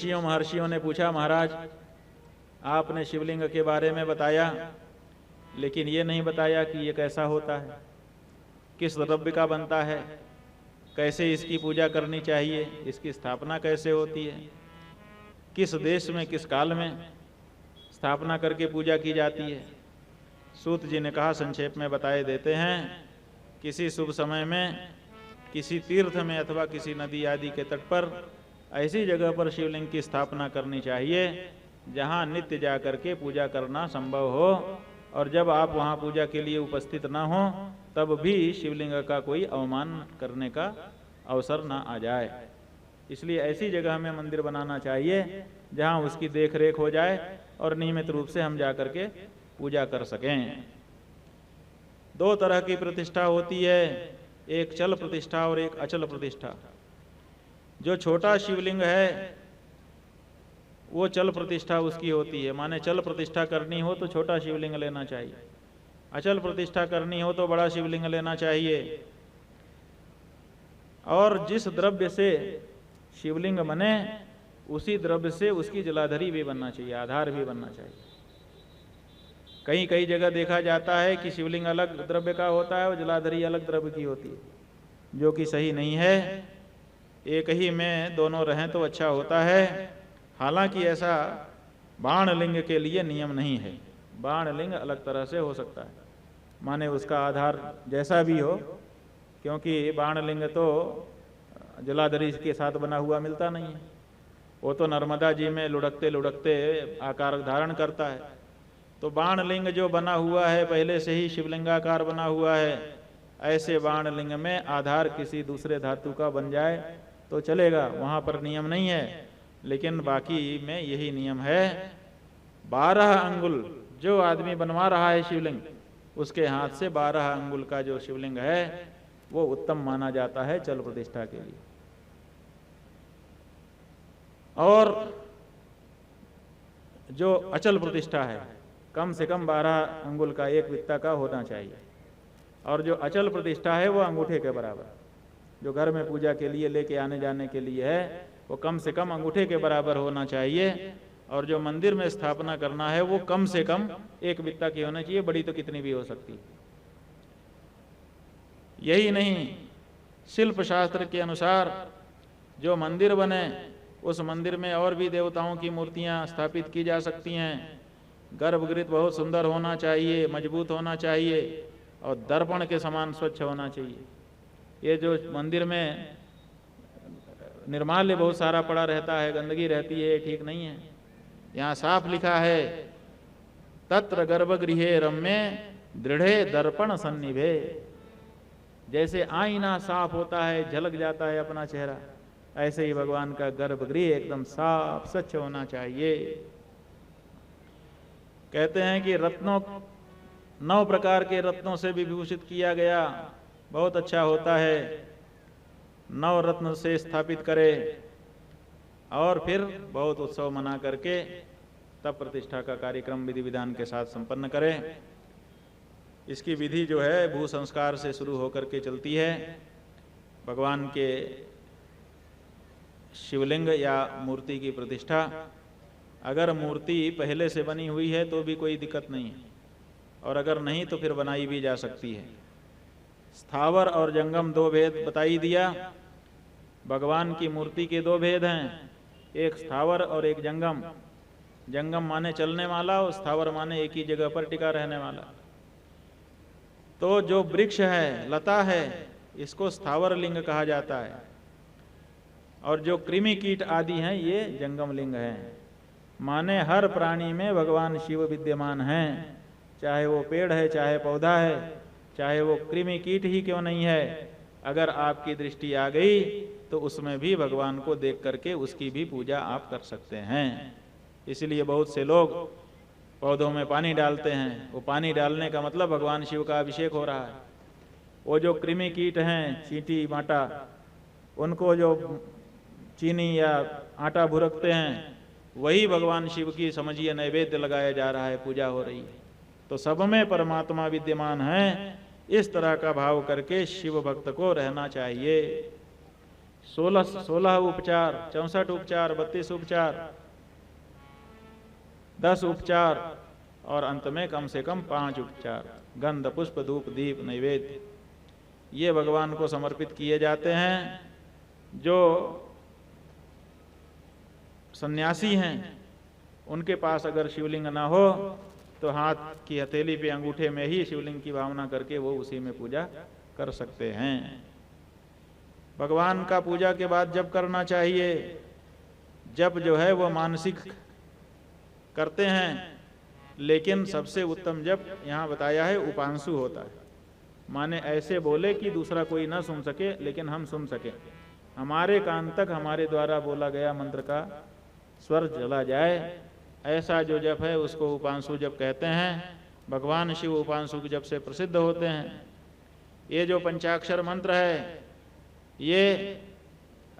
ऋषियों महर्षियों ने पूछा, महाराज आपने शिवलिंग के बारे में बताया, लेकिन ये नहीं बताया कि ये कैसा होता है, किस द्रव्य का बनता है, कैसे इसकी पूजा करनी चाहिए, इसकी स्थापना कैसे होती है, किस देश में किस काल में स्थापना करके पूजा की जाती है। सूत जी ने कहा, संक्षेप में बताए देते हैं। किसी शुभ समय में किसी तीर्थ में अथवा किसी नदी आदि के तट पर ऐसी जगह पर शिवलिंग की स्थापना करनी चाहिए जहाँ नित्य जा करके पूजा करना संभव हो, और जब आप वहाँ पूजा के लिए उपस्थित न हो तब भी शिवलिंग का कोई अवमान करने का अवसर न आ जाए। इसलिए ऐसी जगह में मंदिर बनाना चाहिए जहाँ उसकी देख रेख हो जाए और नियमित रूप से हम जा करके पूजा कर सकें। दो तरह की प्रतिष्ठा होती है, एक चल प्रतिष्ठा और एक अचल प्रतिष्ठा। जो छोटा शिवलिंग है वो चल प्रतिष्ठा उसकी होती है, माने चल प्रतिष्ठा करनी हो तो छोटा शिवलिंग लेना चाहिए, अचल प्रतिष्ठा करनी हो तो बड़ा शिवलिंग लेना चाहिए। और जिस द्रव्य से शिवलिंग बने उसी द्रव्य से उसकी जलाधरी भी बनना चाहिए, आधार भी बनना चाहिए। कई कई जगह देखा जाता है कि शिवलिंग अलग द्रव्य का होता है और जलाधरी अलग द्रव्य की होती है, जो कि सही नहीं है। एक ही में दोनों रहें तो अच्छा होता है। हालांकि ऐसा बाणलिंग के लिए नियम नहीं है, बाणलिंग अलग तरह से हो सकता है, माने उसका आधार जैसा भी हो, क्योंकि बाणलिंग तो जलाधरी के साथ बना हुआ मिलता नहीं है, वो तो नर्मदा जी में लुढ़कते लुढ़कते आकार धारण करता है। तो बाणलिंग जो बना हुआ है पहले से ही शिवलिंगाकार बना हुआ है, ऐसे बाणलिंग में आधार किसी दूसरे धातु का बन जाए तो चलेगा, वहाँ पर नियम नहीं है। लेकिन बाकी में यही नियम है, 12 अंगुल जो आदमी बनवा रहा है शिवलिंग, उसके हाथ से 12 अंगुल का जो शिवलिंग है वो उत्तम माना जाता है चल प्रतिष्ठा के लिए। और जो अचल प्रतिष्ठा है कम से कम 12 अंगुल का, एक वित्ता का होना चाहिए। और जो अचल प्रतिष्ठा है वो अंगूठे के बराबर, जो घर में पूजा के लिए लेके आने जाने के लिए है वो कम से कम अंगूठे के बराबर होना चाहिए। और जो मंदिर में स्थापना करना है वो कम से कम एक वित्ता की होना चाहिए, बड़ी तो कितनी भी हो सकती है। यही नहीं, शिल्प शास्त्र के अनुसार जो मंदिर बने उस मंदिर में और भी देवताओं की मूर्तियां स्थापित की जा सकती हैं। गर्भगृह बहुत सुंदर होना चाहिए, मजबूत होना चाहिए और दर्पण के समान स्वच्छ होना चाहिए। ये जो मंदिर में निर्माल्य बहुत सारा पड़ा रहता है, गंदगी रहती है, ठीक नहीं है। यहाँ साफ लिखा है, तत्र गर्भगृहे रम्ये दृढ़े दर्पण सन्निभे। जैसे आईना साफ होता है, झलक जाता है अपना चेहरा, ऐसे ही भगवान का गर्भगृह एकदम साफ स्वच्छ होना चाहिए। कहते हैं कि रत्नों 9 प्रकार के रत्नों से विभूषित किया गया, बहुत अच्छा होता है। 9 रत्न से स्थापित करे और फिर बहुत उत्सव मना करके तब प्रतिष्ठा का कार्यक्रम विधि विधान के साथ संपन्न करे। इसकी विधि जो है भू संस्कार से शुरू होकर के चलती है। भगवान के शिवलिंग या मूर्ति की प्रतिष्ठा, अगर मूर्ति पहले से बनी हुई है तो भी कोई दिक्कत नहीं है, और अगर नहीं तो फिर बनाई भी जा सकती है। स्थावर और जंगम 2 भेद बताई दिया। भगवान की मूर्ति के 2 भेद हैं, एक स्थावर और एक जंगम। जंगम माने चलने वाला और स्थावर माने एक ही जगह पर टिका रहने वाला। तो जो वृक्ष है, लता है, इसको स्थावर लिंग कहा जाता है, और जो कृमि कीट आदि हैं ये जंगम लिंग हैं। माने हर प्राणी में भगवान शिव विद्यमान हैं, चाहे वो पेड़ है, चाहे पौधा है, चाहे वो कृमि कीट ही क्यों नहीं है। अगर आपकी दृष्टि आ गई तो उसमें भी भगवान को देख करके उसकी भी पूजा आप कर सकते हैं। इसलिए बहुत से लोग पौधों में पानी डालते हैं, वो पानी डालने का मतलब भगवान शिव का अभिषेक हो रहा है। वो जो कृमि कीट हैं, चींटी माटा, उनको जो चीनी या आटा भुरकते हैं, वही भगवान शिव की समझिए नैवेद्य लगाया जा रहा है, पूजा हो रही है। तो सब में परमात्मा विद्यमान है, इस तरह का भाव करके शिव भक्त को रहना चाहिए। 16 उपचार, 64 उपचार, 32 उपचार, 10 उपचार और अंत में कम से कम 5 उपचार, गंध पुष्प धूप दीप नैवेद्य, ये भगवान को समर्पित किए जाते हैं। जो सन्यासी हैं उनके पास अगर शिवलिंग ना हो तो हाथ की हथेली पे अंगूठे में ही शिवलिंग की भावना करके वो उसी में पूजा कर सकते हैं। भगवान का पूजा के बाद जप करना चाहिए। जप जो है वो मानसिक करते हैं, लेकिन सबसे उत्तम जप यहाँ बताया है उपांशु होता है। माने ऐसे बोले कि दूसरा कोई ना सुन सके लेकिन हम सुन सके, हमारे कान तक हमारे द्वारा बोला गया मंत्र का स्वर चला जाए, ऐसा जो जप है उसको उपांशु जप कहते हैं। भगवान शिव उपांशु के जप से प्रसिद्ध होते हैं। ये जो पंचाक्षर मंत्र है, ये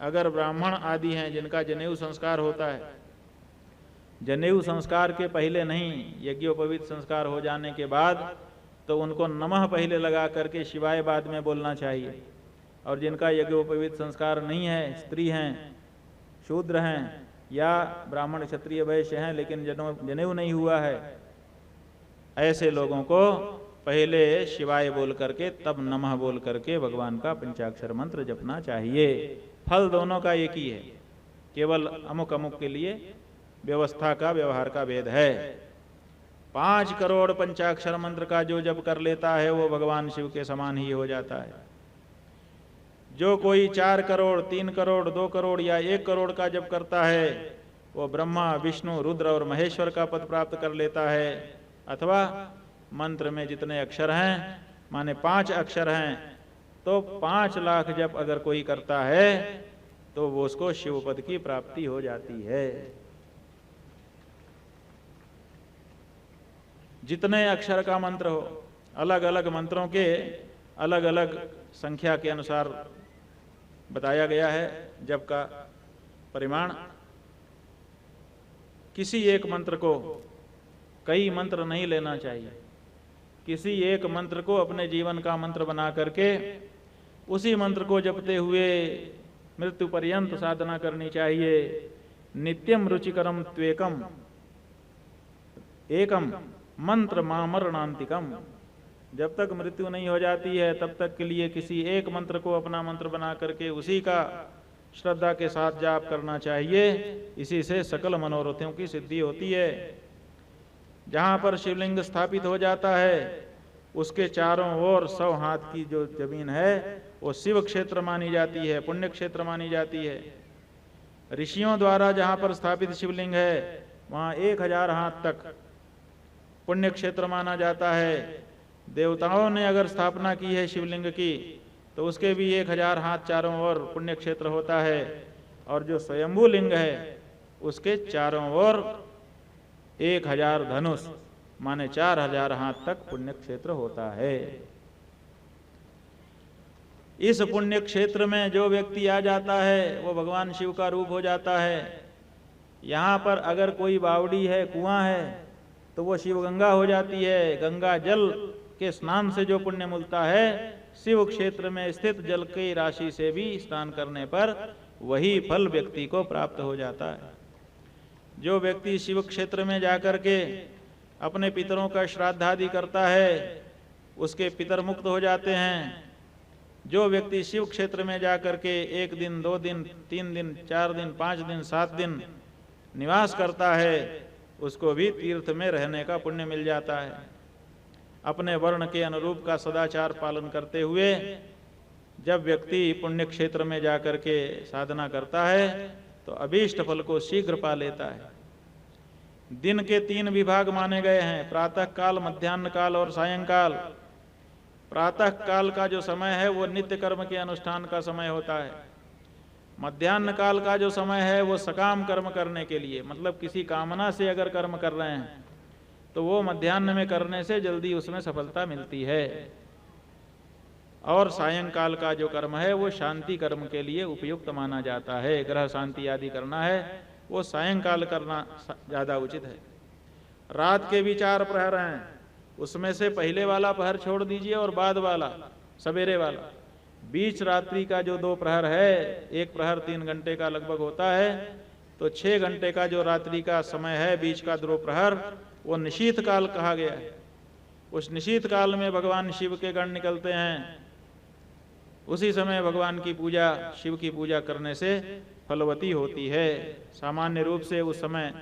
अगर ब्राह्मण आदि हैं जिनका जनेऊ संस्कार होता है, जनेऊ संस्कार के पहले नहीं, यज्ञोपवीत संस्कार हो जाने के बाद तो उनको नमः पहले लगा करके शिवाय बाद में बोलना चाहिए। और जिनका यज्ञोपवीत संस्कार नहीं है, स्त्री हैं, शूद्र हैं या ब्राह्मण क्षत्रिय वैश्य हैं लेकिन जनेऊ नहीं हुआ है, ऐसे लोगों को पहले शिवाय बोल करके तब नमः बोल करके भगवान का पंचाक्षर मंत्र जपना चाहिए। फल दोनों का एक ही है, केवल अमुक अमुक के लिए व्यवस्था का व्यवहार का भेद है। 5 करोड़ पंचाक्षर मंत्र का जो जप कर लेता है वो भगवान शिव के समान ही हो जाता है। जो कोई 4 करोड़, 3 करोड़, 2 करोड़ या 1 करोड़ का जप करता है वो ब्रह्मा विष्णु रुद्र और महेश्वर का पद प्राप्त कर लेता है। अथवा मंत्र में जितने अक्षर हैं, माने 5 अक्षर हैं, तो 5 लाख जप अगर कोई करता है तो वो उसको शिव पद की प्राप्ति हो जाती है। जितने अक्षर का मंत्र हो, अलग अलग मंत्रों के अलग अलग संख्या के अनुसार बताया गया है जप का परिमाण। किसी एक मंत्र को कई मंत्र नहीं लेना चाहिए। किसी एक मंत्र को अपने जीवन का मंत्र बना करके उसी मंत्र को जपते हुए मृत्यु पर्यंत साधना करनी चाहिए। नित्यम रुचिकरम त्वेकम एकम मंत्र मामरणांतिकम। जब तक मृत्यु नहीं हो जाती है तब तक के लिए किसी एक मंत्र को अपना मंत्र बना करके उसी का श्रद्धा के साथ जाप करना चाहिए। इसी से सकल मनोरथों की सिद्धि होती है। जहाँ पर शिवलिंग स्थापित हो जाता है उसके चारों ओर 100 हाथ की जो जमीन है वो शिव क्षेत्र मानी जाती है, पुण्य क्षेत्र मानी जाती है। ऋषियों द्वारा जहाँ पर स्थापित शिवलिंग है वहाँ 1000 हाथ तक पुण्य क्षेत्र माना जाता है। देवताओं ने अगर स्थापना की है शिवलिंग की तो उसके भी 1000 हाथ चारों ओर पुण्य क्षेत्र होता है। और जो स्वयंभू लिंग है उसके चारों ओर 1000 धनुष माने 4000 हाथ तक पुण्य क्षेत्र होता है। इस पुण्य क्षेत्र में जो व्यक्ति आ जाता है वो भगवान शिव का रूप हो जाता है। यहाँ पर अगर कोई बावड़ी है, कुआं है, तो वो शिव गंगा हो जाती है। गंगा जल के स्नान से जो पुण्य मिलता है, शिव क्षेत्र में स्थित जल की राशि से भी स्नान करने पर वही फल व्यक्ति को प्राप्त हो जाता है। जो व्यक्ति शिव क्षेत्र में जाकर के अपने पितरों का श्राद्ध आदि करता है उसके पितर मुक्त हो जाते हैं। जो व्यक्ति शिव क्षेत्र में जाकर के 1 दिन, 2 दिन, 3 दिन, 4 दिन, 5 दिन, 7 दिन निवास करता है उसको भी तीर्थ में रहने का पुण्य मिल जाता है। अपने वर्ण के अनुरूप का सदाचार पालन करते हुए जब व्यक्ति पुण्य क्षेत्र में जाकर के साधना करता है तो अभीष्ट फल को शीघ्र पा लेता है। दिन के 3 विभाग माने गए हैं, प्रातः काल, मध्याह्न काल और सायंकाल। प्रातः काल का जो समय है वो नित्य कर्म के अनुष्ठान का समय होता है। मध्याह्न काल का जो समय है वो सकाम कर्म करने के लिए, मतलब किसी कामना से अगर कर्म कर रहे हैं तो वो मध्याह्न में करने से जल्दी उसमें सफलता मिलती है। और सायंकाल का जो कर्म है वो शांति कर्म के लिए उपयुक्त माना जाता है। ग्रह शांति आदि करना है वो सायंकाल करना ज़्यादा उचित है। रात के भी 4 प्रहर हैं, उसमें से पहले वाला पहर छोड़ दीजिए और बाद वाला सवेरे वाला बीच रात्रि का जो 2 प्रहर है, 1 प्रहर 3 घंटे का लगभग होता है, तो 6 घंटे का जो रात्रि का समय है, बीच का 2 प्रहर, वो निशीथ काल कहा गया है। उस निशीथ काल में भगवान शिव के गण निकलते हैं। उसी समय भगवान की पूजा, शिव की पूजा करने से फलवती होती है। सामान्य रूप से उस समय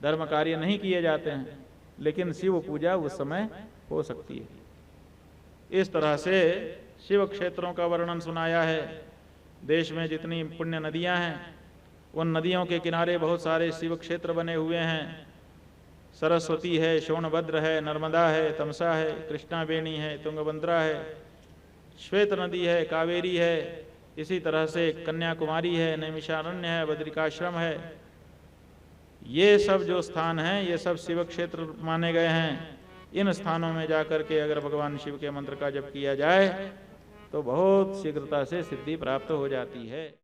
धर्म कार्य नहीं किए जाते हैं, लेकिन शिव पूजा उस समय हो सकती है। इस तरह से शिव क्षेत्रों का वर्णन सुनाया है। देश में जितनी पुण्य नदियां हैं, उन नदियों के किनारे बहुत सारे शिव क्षेत्र बने हुए हैं। सरस्वती है, सोनभद्र है, नर्मदा है, तमसा है, कृष्णा बेणी है, तुंगभद्रा है, श्वेत नदी है, कावेरी है, इसी तरह से कन्याकुमारी है, नैमिषारण्य है, बद्रिकाश्रम है। ये सब जो स्थान हैं, ये सब शिव क्षेत्र माने गए हैं। इन स्थानों में जाकर के अगर भगवान शिव के मंत्र का जप किया जाए तो बहुत शीघ्रता से सिद्धि प्राप्त हो जाती है।